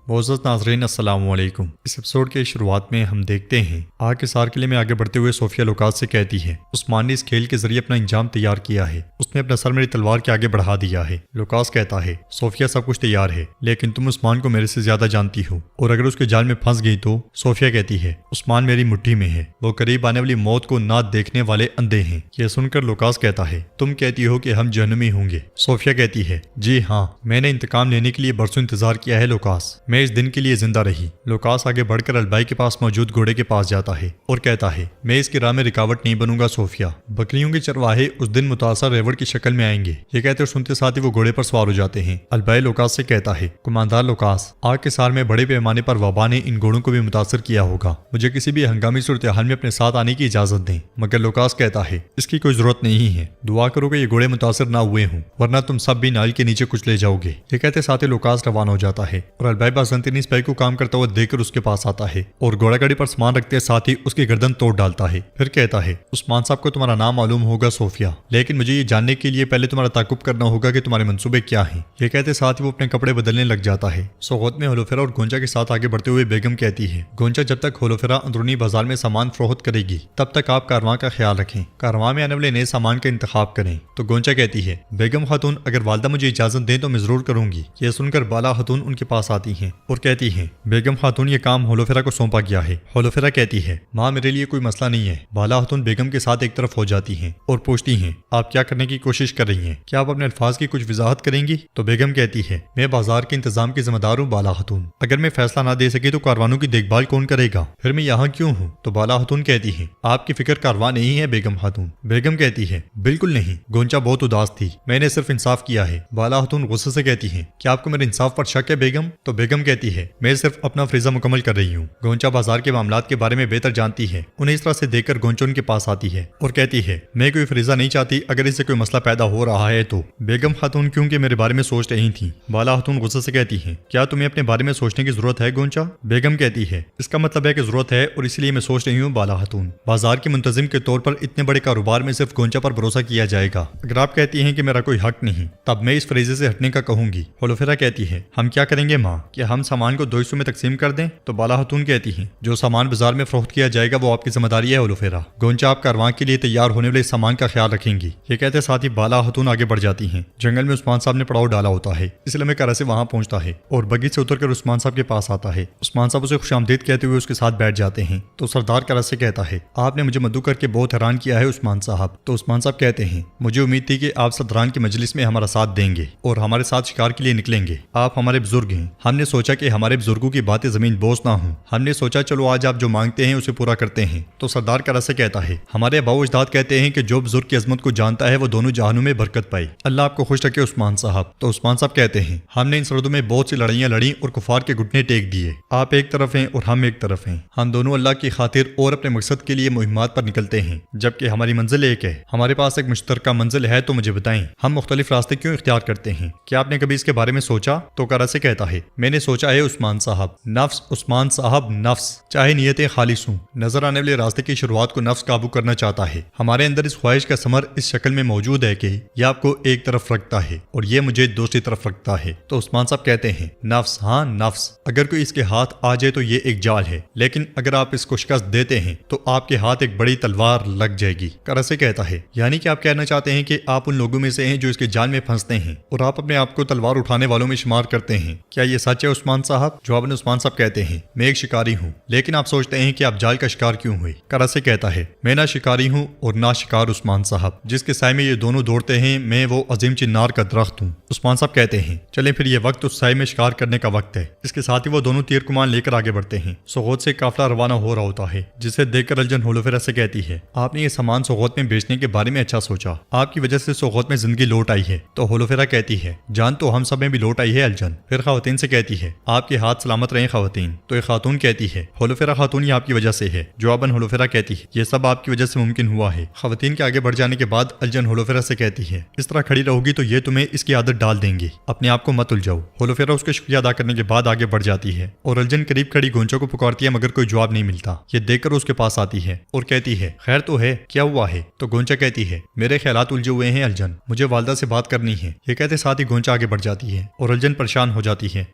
معزز ناظرین السلام علیکم۔ اس ایپیسوڈ کے شروعات میں ہم دیکھتے ہیں آگ کے سار قلعے میں آگے بڑھتے ہوئے صوفیہ لوکاس سے کہتی ہے عثمان نے اس کھیل کے ذریعے اپنا انجام تیار کیا ہے، اس نے اپنا سر میری تلوار کے آگے بڑھا دیا ہے۔ لوکاس کہتا ہے صوفیہ سب کچھ تیار ہے لیکن تم عثمان کو میرے سے زیادہ جانتی ہو اور اگر اس کے جال میں پھنس گئی تو صوفیہ کہتی ہے عثمان میری مٹھی میں ہے، وہ قریب آنے والی موت کو نہ دیکھنے والے اندھے ہیں۔ یہ سن کر لوکاس کہتا ہے تم کہتی ہو کہ ہم جہنمی ہوں گے۔ صوفیہ کہتی ہے جی ہاں، میں نے انتقام لینے کے لیے برسوں انتظار کیا ہے لوکاس، میں اس دن کے لیے زندہ رہی۔ لوکاس آگے بڑھ کر البائی کے پاس موجود گھوڑے کے پاس جاتا ہے اور کہتا ہے میں اس کی راہ میں رکاوٹ نہیں بنوں گا صوفیہ، بکریوں کے چرواہے اس دن متاثر ریوڑ کی شکل میں آئیں گے۔ یہ کہتے اور سنتے ساتھ ہی وہ گھوڑے پر سوار ہو جاتے ہیں۔ البائی لوکاس سے کہتا ہے کماندار لوکاس، آگ کے سار میں بڑے پیمانے پر وبا نے ان گھوڑوں کو بھی متاثر کیا ہوگا، مجھے کسی بھی ہنگامی صورتحال میں اپنے ساتھ آنے کی اجازت دیں۔ مگر لوکاس کہتا ہے اس کی کوئی ضرورت نہیں ہے، دعا کرو کہ یہ گھوڑے متاثر نہ ہوئے ہوں ورنہ تم سب بھی نائل کے نیچے کچھ لے جاؤ گے۔ یہ کہتے ساتھ ہی لوکاس روانہ ہو جاتا ہے اور البائی بازنطینی سپاہی کو کام کرتا ہوا دیکھ کر اس کے پاس آتا ہے اور گھوڑا گاڑی پر سامان رکھتے ساتھ ہی اس کی گردن توڑ ڈالتا ہے۔ پھر کہتا ہے عثمان صاحب کو تمہارا نام معلوم ہوگا صوفیہ، لیکن مجھے یہ جاننے کے لیے پہلے تمہارا تعاقب کرنا ہوگا کہ تمہارے منصوبے کیا ہیں۔ یہ کہتے ساتھ ہی وہ اپنے کپڑے بدلنے لگ جاتا ہے۔ سوغوت میں ہولوفیرا اور گونچا کے ساتھ آگے بڑھتے ہوئے بیگم کہتی ہے گونچا جب تک ہولوفیرا اندرونی بازار میں سامان فروخت کرے گی تب تک آپ کارواں کا خیال رکھیں، کارواں میں آنے والے نئے سامان کا انتخاب کریں۔ تو گونچا کہتی ہے بیگم خاتون اگر والدہ مجھے اجازت دیں تو میں ضرور کروں گی۔ یہ سن کر بالا خاتون ان کے پاس آتی ہیں اور کہتی ہیں بیگم خاتون یہ کام ہولوفیرا کو سونپا گیا ہے۔ ہولوفیرا کہتی ہے ماں میرے لیے کوئی مسئلہ نہیں ہے۔ بالا خاتون بیگم کے ساتھ ایک طرف ہو جاتی ہیں اور پوچھتی ہیں آپ کیا کرنے کی کوشش کر رہی ہیں، کیا آپ اپنے الفاظ کی کچھ وضاحت کریں گی؟ تو بیگم کہتی ہے میں بازار کے انتظام کی ذمہ دار ہوں بالا خاتون، اگر میں فیصلہ نہ دے سکی تو کاروانوں کی دیکھ بھال کون کرے گا، پھر میں یہاں کیوں ہوں؟ تو بالا خاتون کہتی ہے آپ کی فکر کارواں نہیں ہے بیگم خاتون۔ بیگم کہتی ہے بالکل نہیں۔ گونچا بہت اداس تھی، میں نے صرف انصاف کیا ہے۔ بالا خاتون غصے سے کہتی ہیں کیا آپ کو میرے انصاف پر شک ہے بیگم؟ تو بیگم کہتی ہے میں صرف اپنا فریضہ مکمل کر رہی ہوں۔ گونچا بازار کے معاملات کے بارے میں بہتر جانتی ہے، انہیں اس طرح سے دیکھ کر گونچا ان کے پاس آتی ہے اور کہتی ہے میں کوئی فریضہ نہیں چاہتی، اگر اس سے کوئی مسئلہ پیدا ہو رہا ہے تو بیگم خاتون کیونکہ میرے بارے میں سوچ رہی تھی۔ بالا خاتون غصے سے کہتی ہیں کیا تمہیں اپنے بارے میں سوچنے کی ضرورت ہے گونچا؟ بیگم کہتی ہے اس کا مطلب ہے کہ ضرورت ہے اور اسی لیے میں سوچ رہی ہوں بالا خاتون۔ بازار کے منتظم کے طور پر اتنے بڑے کاروبار میں صرف گونچا پر بھروسہ کیا جائے گا، اگر آپ کہتی ہیں کہ میرا کوئی حق نہیں تب میں اس فریضے سے ہٹنے کا کہوں گی۔ ہولوفیرا کہتی ہے ہم کیا کریں گے ماں، کیا ہم سامان کو 2 حصوں میں تقسیم کر دیں؟ تو بالا خاتون کہتی ہیں جو سامان بازار میں فروخت کیا جائے گا وہ آپ کی ذمہ داری ہے ہولوفیرا، گونچا آپ کارواں کے لیے تیار ہونے والے سامان کا خیال رکھیں گی۔ یہ کہتے ساتھ ہی بالا خاتون آگے بڑھ جاتی ہیں۔ جنگل میں عثمان صاحب نے پڑاؤ ڈالا ہوتا ہے، اس لیے میں کرا سے وہاں پہنچتا ہے اور بگی سے اتر کر عثمان صاحب کے پاس آتا ہے۔ عثمان صاحب اسے خوش آمدید کہتے ہوئے اس کے ساتھ بیٹھ جاتے ہیں تو سردار کرا سے کہتا ہے آپ نے مجھے مدعو کر کے بہت حیران کیا ہے عثمان صاحب۔ تو عثمان صاحب کہتے ہیں مجھے امید تھی کہ آپ صدران کی مجلس میں ہمارا ساتھ دیں گے اور ہمارے ساتھ شکار کے لیے نکلیں گے، آپ ہمارے بزرگ ہیں، ہم نے سوچا کہ ہمارے بزرگوں کی باتیں زمین بوس نہ ہوں، ہم نے سوچا چلو آج آپ جو مانگتے ہیں اسے پورا کرتے ہیں۔ تو سردار کرا سے کہتا ہے ہمارے اباؤ اجداد کہتے ہیں کہ جو بزرگ کی عظمت کو جانتا ہے وہ دونوں جہانوں میں برکت پائے، اللہ آپ کو خوش رکھے عثمان صاحب۔ تو عثمان صاحب کہتے ہیں ہم نے ان سرحدوں میں بہت سی لڑائیاں لڑیں اور کفار کے گھٹنے ٹیک دیے، آپ ایک طرف ہیں اور ہم ایک طرف ہیں، ہم دونوں اللہ کی خاطر اور اپنے مقصد کے لیے مہمات پر نکلتے ہیں جبکہ ہماری منزل ایک ہے، ہمارے پاس ایک مشترکہ منزل ہے تو مجھے بتائیں ہم مختلف راستے کیوں اختیار کرتے ہیں، کیا آپ نے کبھی اس کے بارے میں سوچا؟ تو کرا سے کہتا ہے میں نے سوچا ہے عثمان صاحب، نفس عثمان صاحب نفس، چاہے نیتیں خالص ہوں، نظر آنے والے راستے کی شروعات کو نفس قابو کرنا چاہتا ہے، ہمارے اندر اس خواہش کا ثمر اس شکل میں موجود ہے کہ یہ آپ کو ایک طرف رکھتا ہے اور یہ مجھے دوسری طرف رکھتا ہے۔ تو عثمان صاحب کہتے ہیں نفس ہاں نفس، اگر کوئی اس کے ہاتھ آ جائے تو یہ ایک جال ہے، لیکن اگر آپ اس کو شکست دیتے ہیں تو آپ کے ہاتھ ایک بڑی تلوار لگ جائے گی۔ کرا سے کہتا ہے یعنی کہ آپ کہنا چاہتے ہیں کہ آپ ان لوگوں میں سے ہیں جو اس کے جال میں پھنستے ہیں اور آپ اپنے آپ کو تلوار اٹھانے والوں میں شمار کرتے ہیں، کیا یہ سچ ہے عثمان صاحب؟ جواب میں عثمان صاحب کہتے ہیں میں ایک شکاری ہوں، لیکن آپ سوچتے ہیں کہ آپ جال کا شکار کیوں ہوئے؟ کرا سے کہتا ہے میں نہ شکاری ہوں اور نہ شکار عثمان صاحب، جس کے سائے میں یہ دونوں دوڑتے ہیں میں وہ عظیم چنار کا درخت ہوں۔ عثمان صاحب کہتے ہیں چلیں پھر یہ وقت اس سائے میں شکار کرنے کا وقت ہے۔ اس کے ساتھ ہی وہ دونوں تیر کمان لے کر آگے بڑھتے ہیں۔ سوغوت سے قافلہ روانہ ہو رہا ہوتا ہے جسے دیکھ کر الجن ہولوفیرا سے کہتی ہے آپ نے یہ سامان سوغوت میں بیچنے کے بارے میں اچھا سوچا، آپ کی وجہ سے سوغوت میں زندگی لوٹ آئی ہے۔ تو ہولوفیرا کہتی ہے جان تو ہم سب میں بھی لوٹ آئی ہے الجن۔ پھر خواتین سے کہتی ہے آپ کے ہاتھ سلامت رہیں خواتین۔ تو ایک خاتون کہتی ہے ہولوفیرا خاتون یہ آپ کی وجہ سے ہے۔ جواباً ہولوفیرا کہتی ہے یہ سب آپ کی وجہ سے ممکن ہوا ہے۔ خواتین کے آگے بڑھ جانے کے بعد الجن ہولوفیرا سے کہتی ہے اس طرح کھڑی رہو گی تو یہ تمہیں اس کی عادت ڈال دیں گے، اپنے آپ کو مت الجھاؤ۔ ہولوفیرا اس کا شکریہ ادا کرنے کے بعد آگے بڑھ جاتی ہے اور الجن قریب کھڑی گونچا کو پکارتی ہے مگر کوئی جواب نہیں ملتا۔ یہ دیکھ کر اس کے پاس آتی ہے اور کہتی ہے خیر تو ہے، کیا ہوا ہے؟ تو گونچا کہتی ہے میرے خیالات الجھے ہوئے ہیں الجن، مجھے والدہ سے بات کرنی ہے۔ یہ کہتے ساتھ ہی گونچا آگے بڑھ جاتی ہے اور الجن پریشان ہو جاتی ہے۔